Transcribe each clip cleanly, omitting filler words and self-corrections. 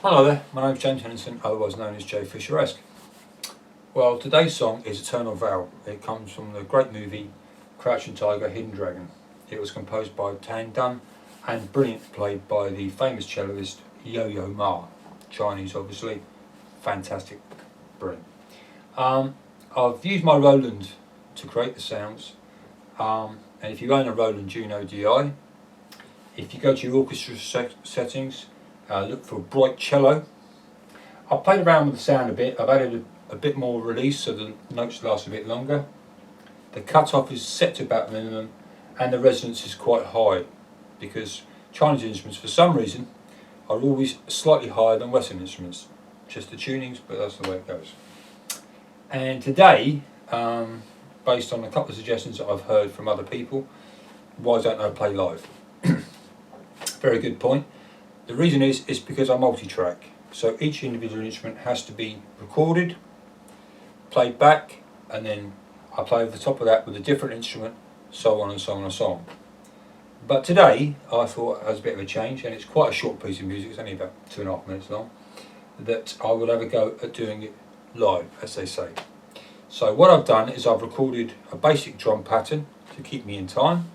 Hello there, my name's James Henderson, otherwise known as J Fisher-esque. Well, today's song is Eternal Vow. It comes from the great movie Crouching Tiger, Hidden Dragon. It was composed by Tan Dun and brilliantly played by the famous celloist Yo-Yo Ma. Chinese, obviously. Fantastic, brilliant. I've used my Roland to create the sounds. And if you own a Roland Juno DI, if you go to your orchestra settings, look for bright cello. I've played around with the sound a bit. I've added a bit more release so the notes last a bit longer. The cut-off is set to about minimum and the resonance is quite high because Chinese instruments for some reason are always slightly higher than Western instruments. Just the tunings, but that's the way it goes. And today, based on a couple of suggestions that I've heard from other people, why don't I play live? Very good point. The reason is because I multi-track. So each individual instrument has to be recorded, played back, and then I play over the top of that with a different instrument, so on and so on and so on. But today, I thought as a bit of a change, and it's quite a short piece of music, it's only about 2.5 minutes long, that I will have a go at doing it live, as they say. So what I've done is I've recorded a basic drum pattern to keep me in time,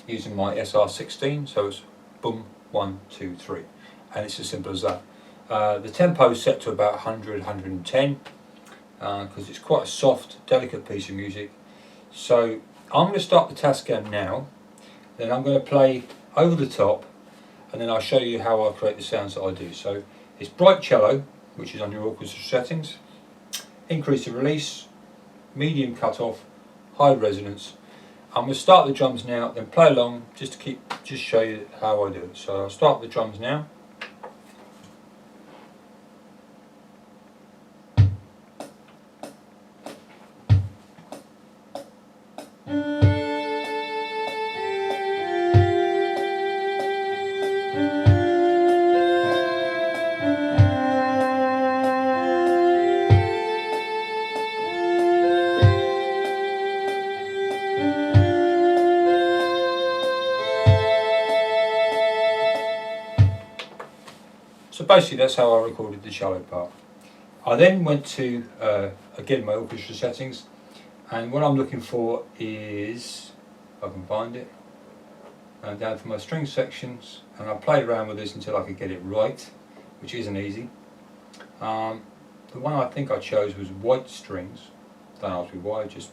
using my SR16, so it's boom, 1, 2, 3. And it's as simple as that. The tempo is set to about 100, 110 because it's quite a soft, delicate piece of music. So I'm going to start the Tascam now, then I'm going to play over the top, and then I'll show you how I create the sounds that I do. So it's bright cello, which is on your orchestra settings, increase the release, medium cut-off, high resonance. I'm going to start the drums now, then play along just to show you how I do it. So I'll start the drums now. So basically that's how I recorded the cello part. I then went to, again, my orchestra settings, and what I'm looking for is, if I can find it, down to my string sections, and I played around with this until I could get it right, which isn't easy. The one I think I chose was white strings. Don't ask me why, it just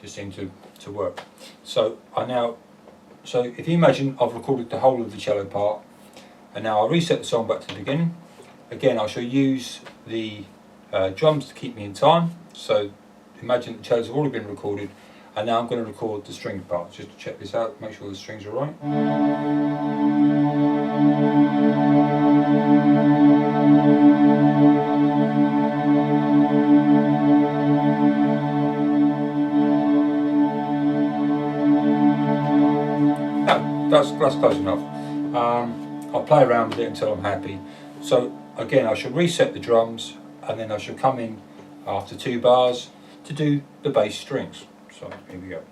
seemed to work. So if you imagine I've recorded the whole of the cello part, and now I'll reset the song back to the beginning. Again, I shall use the drums to keep me in time. So imagine the cellos have already been recorded, and now I'm going to record the string parts just to check this out, make sure the strings are right. No, that's close enough. I'll play around with it until I'm happy. So again, I shall reset the drums, and then I shall come in after 2 bars to do the bass strings. So here we go.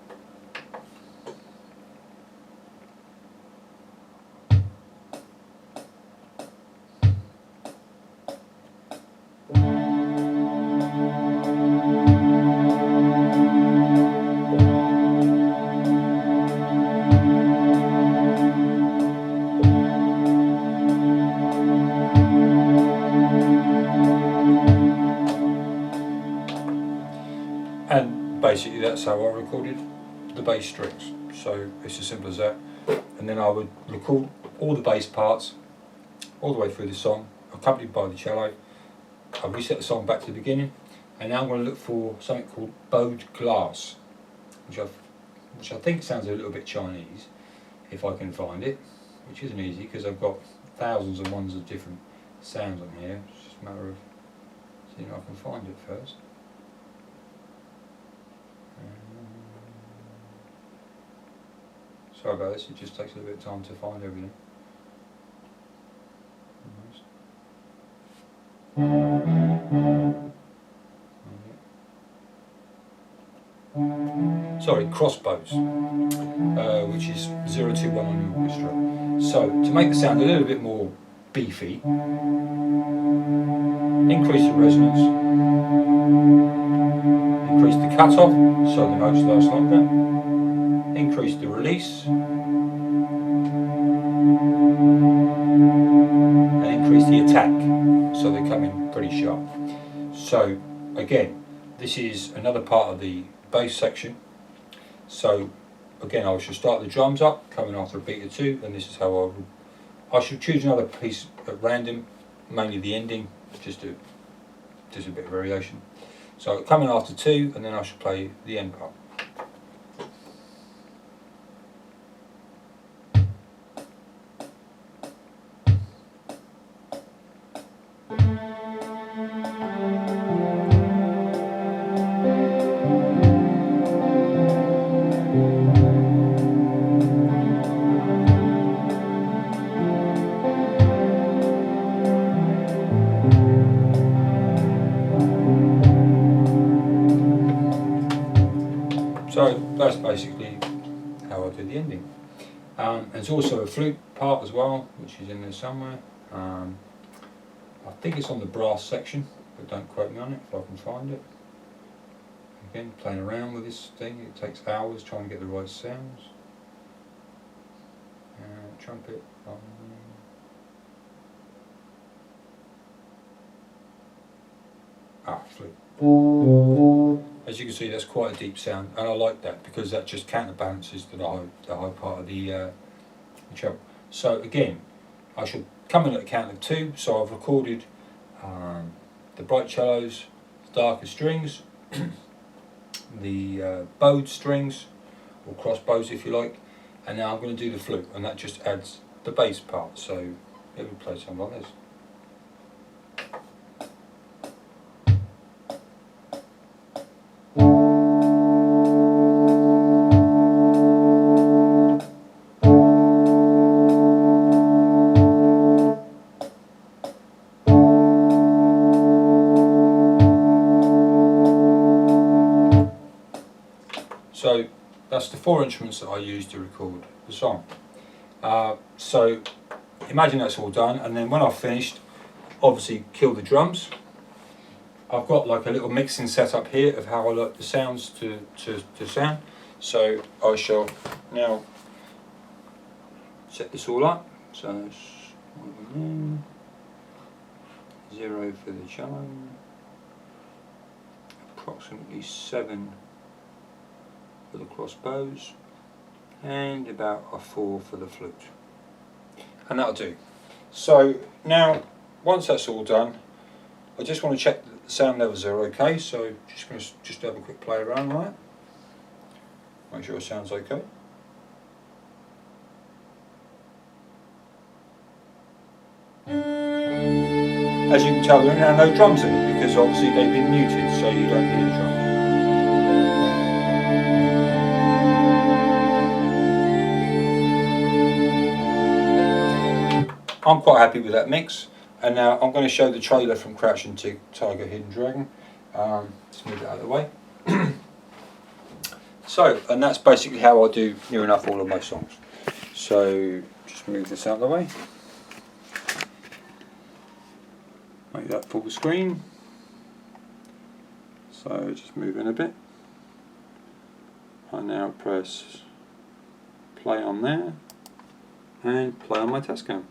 And basically that's how I recorded the bass strings. So it's as simple as that. And then I would record all the bass parts all the way through the song, accompanied by the cello. I reset the song back to the beginning, and now I'm going to look for something called bowed glass, which I think sounds a little bit Chinese, if I can find it, which isn't easy because I've got thousands and ones of different sounds on here. It's just a matter of seeing if I can find it first. Sorry about this, it just takes a little bit of time to find everything. Sorry, crossbows, which is 021 on the orchestra. So to make the sound a little bit more beefy. Increase the resonance. Increase the cut-off so the notes last longer. Increase the release. And increase the attack so they come in pretty sharp. So again, this is another part of the bass section. So again, I should start the drums up, coming after a beat or two, and this is how I should choose another piece at random, mainly the ending, just a bit of variation. So coming after two, and then I should play the end part. So that's basically how I do the ending. There's also a flute part as well, which is in there somewhere. I think it's on the brass section, but don't quote me on it if I can find it. Again, playing around with this thing, it takes hours trying to get the right sounds. Trumpet. Flute. As you can see, that's quite a deep sound, and I like that because that just counterbalances the high part of the treble. So again, I should come in at a count of two. So I've recorded the bright cellos, the darker strings, the bowed strings, or cross bows if you like, and now I'm going to do the flute, and that just adds the bass part. So it will play something like this. So that's the four instruments that I use to record the song. So imagine that's all done, and then when I've finished, obviously kill the drums. I've got like a little mixing setup here of how I like the sounds to sound. So I shall now set this all up. So 0 for the cello, approximately 7 for the cross bows, and about a 4 for the flute, and that'll do. So now, once that's all done, I just want to check that the sound levels are okay. So just going to have a quick play around like that, make sure it sounds okay. As you can tell, there are now no drums in it because obviously they've been muted, so you don't hear the drums. I'm quite happy with that mix, and now I'm going to show the trailer from Crouching Tiger, Hidden Dragon. Let's move it out of the way. So, and that's basically how I do near enough all of my songs. So, just move this out of the way. Make that full screen. So, just move in a bit. I now press play on there and play on my Tascam.